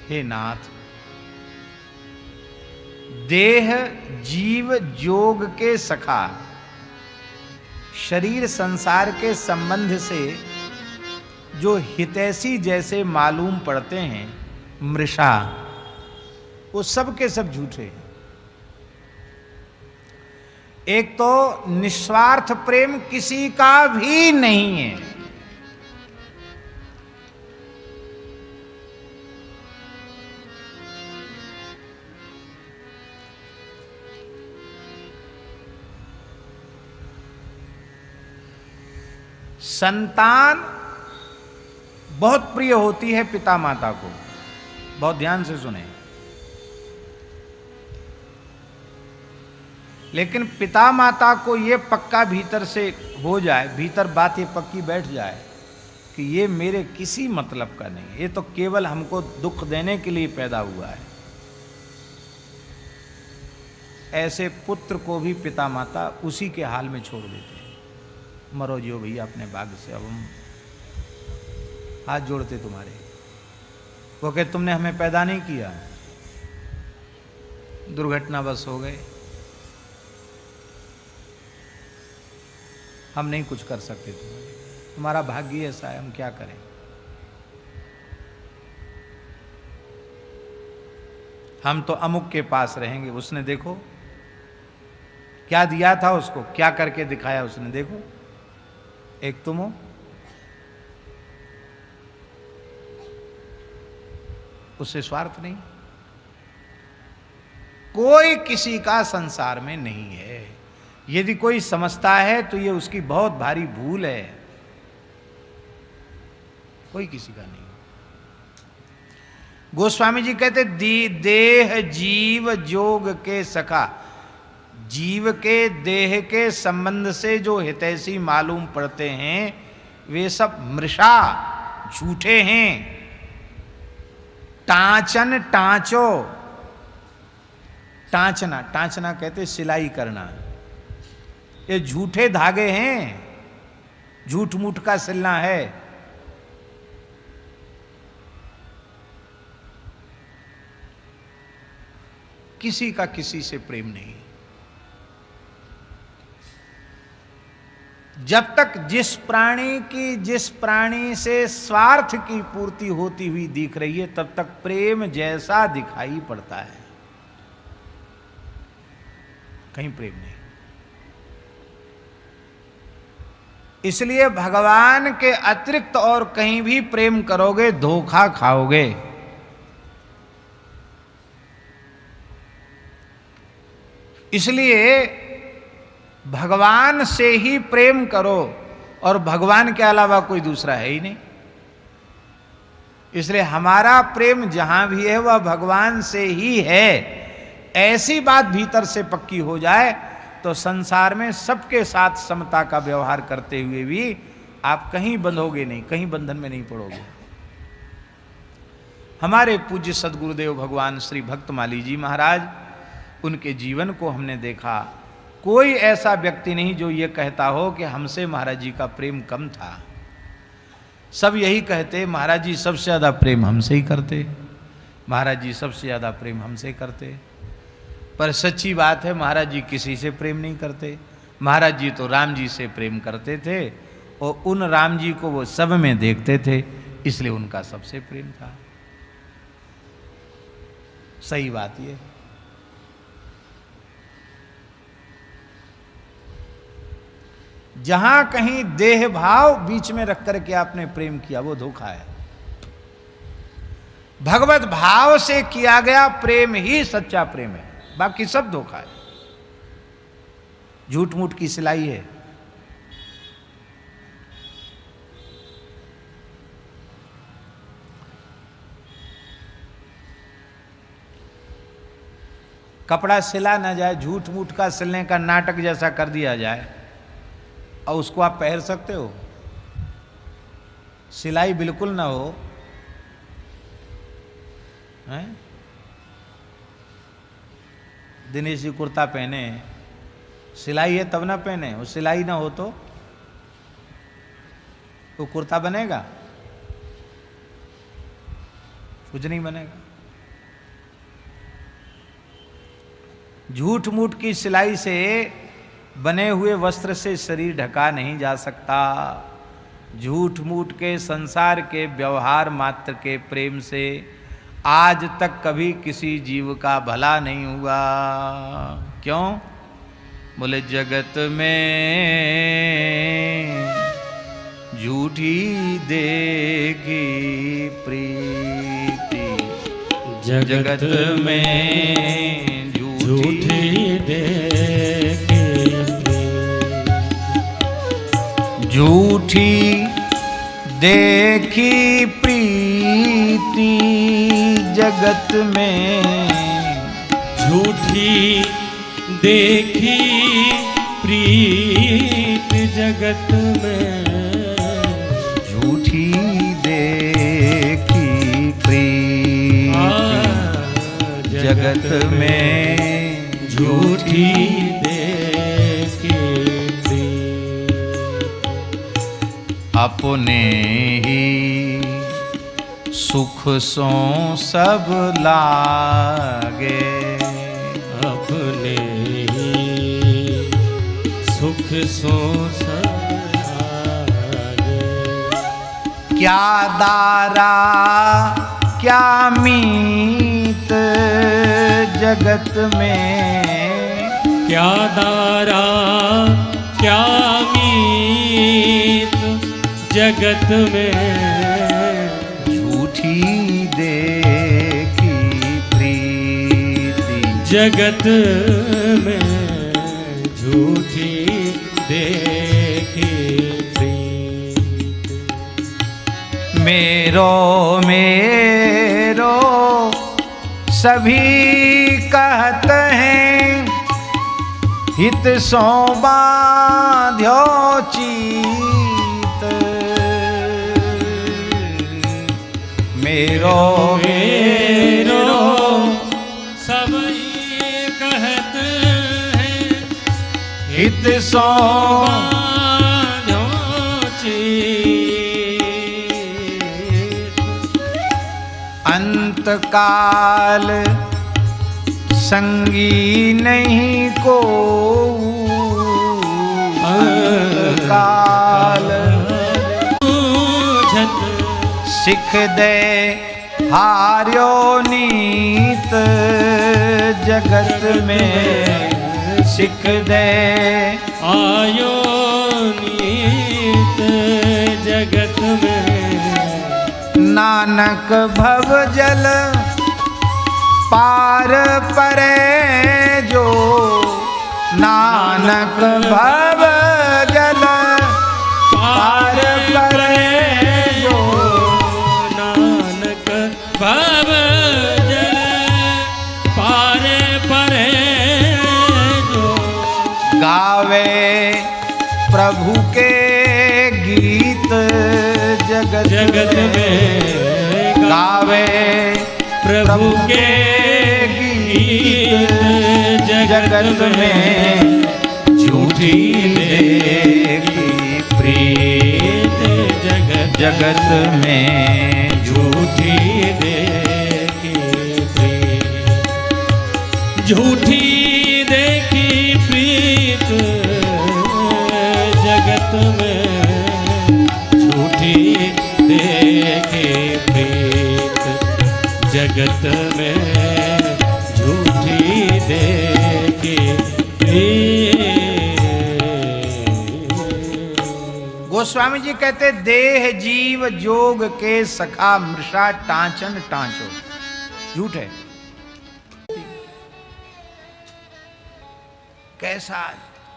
हे नाथ, देह जीव जोग के सखा, शरीर संसार के संबंध से जो हितैषी जैसे मालूम पड़ते हैं मृषा, वो सब के सब झूठे हैं। एक तो निस्वार्थ प्रेम किसी का भी नहीं है। संतान बहुत प्रिय होती है पिता माता को, बहुत ध्यान से सुने। लेकिन पिता माता को ये पक्का भीतर से हो जाए, भीतर बात ये पक्की बैठ जाए कि ये मेरे किसी मतलब का नहीं, ये तो केवल हमको दुख देने के लिए पैदा हुआ है, ऐसे पुत्र को भी पिता माता उसी के हाल में छोड़ देते हैं। मरो जियो भैया अपने भाग्य से, अब हम हाथ जोड़ते तुम्हारे। वो कहे तुमने हमें पैदा नहीं किया, दुर्घटना बस हो गए, हम नहीं कुछ कर सकते, तुम्हारा भाग्य ऐसा है, हम क्या करें। हम तो अमुक के पास रहेंगे, उसने देखो क्या दिया था उसको, क्या करके दिखाया उसने, देखो। एक तुम हो, उससे स्वार्थ नहीं। कोई किसी का संसार में नहीं है। यदि कोई समझता है तो ये उसकी बहुत भारी भूल है। कोई किसी का नहीं। गोस्वामी जी कहते देह जीव जोग के सखा, जीव के देह के संबंध से जो हितैषी मालूम पड़ते हैं वे सब मृषा, झूठे हैं। टांचन टांचो, टांचना, टांचना कहते सिलाई करना, ये झूठे धागे हैं, झूठ मूठ का सिलना है। किसी का किसी से प्रेम नहीं। जब तक जिस प्राणी से स्वार्थ की पूर्ति होती हुई दिख रही है तब तक प्रेम जैसा दिखाई पड़ता है, कहीं प्रेम नहीं। इसलिए भगवान के अतिरिक्त और कहीं भी प्रेम करोगे धोखा खाओगे। इसलिए भगवान से ही प्रेम करो, और भगवान के अलावा कोई दूसरा है ही नहीं। इसलिए हमारा प्रेम जहां भी है वह भगवान से ही है। ऐसी बात भीतर से पक्की हो जाए तो संसार में सबके साथ समता का व्यवहार करते हुए भी आप कहीं बंधोगे नहीं, कहीं बंधन में नहीं पड़ोगे। हमारे पूज्य सदगुरुदेव भगवान श्री भक्तमाली जी महाराज, उनके जीवन को हमने देखा। कोई ऐसा व्यक्ति नहीं जो ये कहता हो कि हमसे महाराज जी का प्रेम कम था। सब यही कहते महाराज जी सबसे ज़्यादा प्रेम हमसे ही करते, महाराज जी सबसे ज़्यादा प्रेम हमसे करते। पर सच्ची बात है महाराज जी किसी से प्रेम नहीं करते। महाराज जी तो राम जी से प्रेम करते थे और उन राम जी को वो सब में देखते थे, इसलिए उनका सबसे प्रेम था। सही बात ये। जहां कहीं देह भाव बीच में रख करके आपने प्रेम किया वो धोखा है। भगवत भाव से किया गया प्रेम ही सच्चा प्रेम है, बाकी सब धोखा है, झूठ मूठ की सिलाई है। कपड़ा सिला ना जाए, झूठ मूठ का सिलने का नाटक जैसा कर दिया जाए और उसको आप पहन सकते हो। सिलाई बिल्कुल ना हो, हैं? दिनेश जी कुर्ता पहने, सिलाई है तब ना पहने, वो सिलाई ना हो तो वो कुर्ता बनेगा? कुछ नहीं बनेगा। झूठ मूठ की सिलाई से, बने हुए वस्त्र से शरीर ढका नहीं जा सकता। झूठ मूठ के संसार के व्यवहार मात्र के प्रेम से आज तक कभी किसी जीव का भला नहीं हुआ। क्यों? बोले जगत में झूठी देखी प्रीति, जगत में झूठी देखी, झूठी देखी प्रीति जगत में, झूठी देखी प्रीत जगत में, झूठी देखी प्रीत जगत में, झूठी देखी प्रीत। अपने ही सुख सो सब लागे, अपने ही सुख सो सब लागे। क्या दारा क्या मीत जगत में, क्या दारा क्या मीत जगत में, झूठी देखी प्रीति जगत में, झूठी देखी प्रीत। मेरो मेरो सभी कहते हैं, हित सो बांध्यो चीत। मेरो मेरो सभी कहते हैं, हित सो बांध्यो चीत। अंतकाल संगी नहीं को, अंतकाल सिख दे हार्यो नीत जगत में, सिख दे आयो नीत जगत में। नानक भव जल पार परे जो, नानक भव जल पार परे जो, नानक भव जल पार परे जो। गावे प्रभु के गीत जगत जगत में, गावे प्रभु के गीत जगत में, झूठी देखी प्रीत जगत में, झूठी देखी प्रीत, झूठी देखी प्रीत जगत में, झूठी देखी प्रीत जगत में, झूठी देखी प्रीत। गोस्वामी जी कहते देह जीव जोग के सखा मृषा टांचन टांचो। झूठ है। कैसा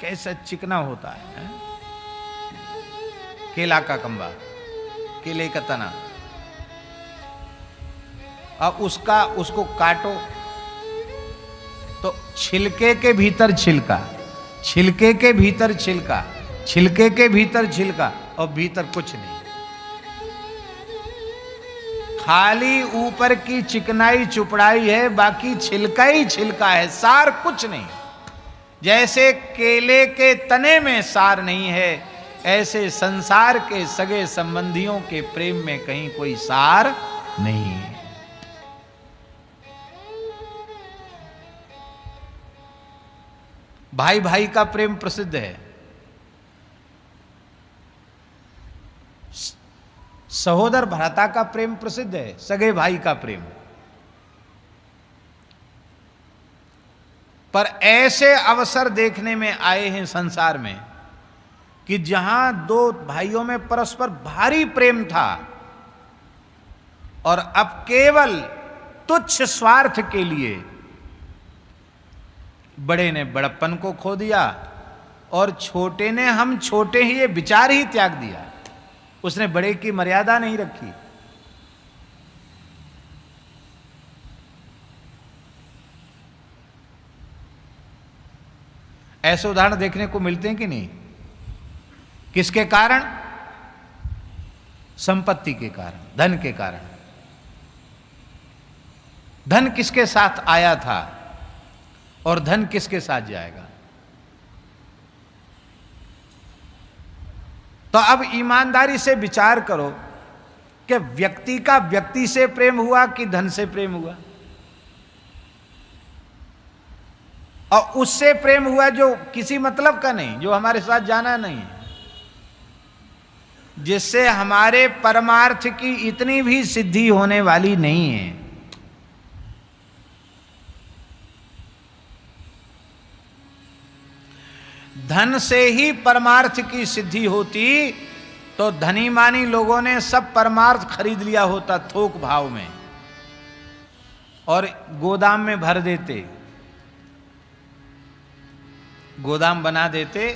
कैसा चिकना होता है? केला का खंबा, केले का तना, अब उसको काटो तो छिलके के भीतर छिलका, छिलके के भीतर छिलका, छिलके के भीतर छिलका, और भीतर कुछ नहीं, खाली ऊपर की चिकनाई चुपड़ाई है, बाकी छिलका ही छिलका है, सार कुछ नहीं। जैसे केले के तने में सार नहीं है, ऐसे संसार के सगे संबंधियों के प्रेम में कहीं कोई सार नहीं है। भाई भाई का प्रेम प्रसिद्ध है, सहोदर भ्राता का प्रेम प्रसिद्ध है, सगे भाई का प्रेम। पर ऐसे अवसर देखने में आए हैं संसार में कि जहां दो भाइयों में परस्पर भारी प्रेम था और अब केवल तुच्छ स्वार्थ के लिए बड़े ने बड़प्पन को खो दिया और छोटे ने हम छोटे ही ये विचार ही त्याग दिया। उसने बड़े की मर्यादा नहीं रखी। ऐसे उदाहरण देखने को मिलते हैं कि नहीं? किसके कारण? संपत्ति के कारण, धन के कारण। धन किसके साथ आया था और धन किसके साथ जाएगा? तो अब ईमानदारी से विचार करो कि व्यक्ति का व्यक्ति से प्रेम हुआ कि धन से प्रेम हुआ? और उससे प्रेम हुआ जो किसी मतलब का नहीं, जो हमारे साथ जाना नहीं है, जिससे हमारे परमार्थ की इतनी भी सिद्धि होने वाली नहीं है। धन से ही परमार्थ की सिद्धि होती तो धनी मानी लोगों ने सब परमार्थ खरीद लिया होता थोक भाव में और गोदाम में भर देते, गोदाम बना देते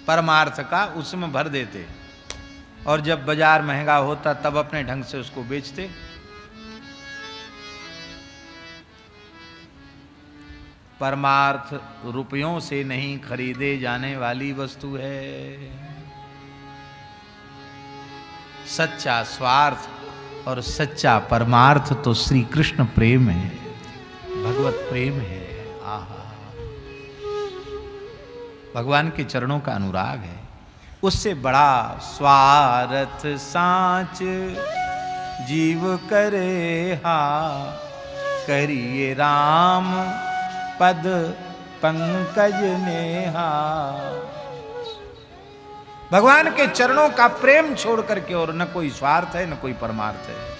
परमार्थ का, उसमें भर देते और जब बाजार महंगा होता तब अपने ढंग से उसको बेचते। परमार्थ रुपयों से नहीं खरीदे जाने वाली वस्तु है। सच्चा स्वार्थ और सच्चा परमार्थ तो श्री कृष्ण प्रेम है, भगवत प्रेम है। आहा, भगवान के चरणों का अनुराग है। उससे बड़ा स्वार्थ सांच जीव करे हा, करिए राम पद पंकज नेहा। भगवान के चरणों का प्रेम छोड़ करके और न कोई स्वार्थ है न कोई परमार्थ है।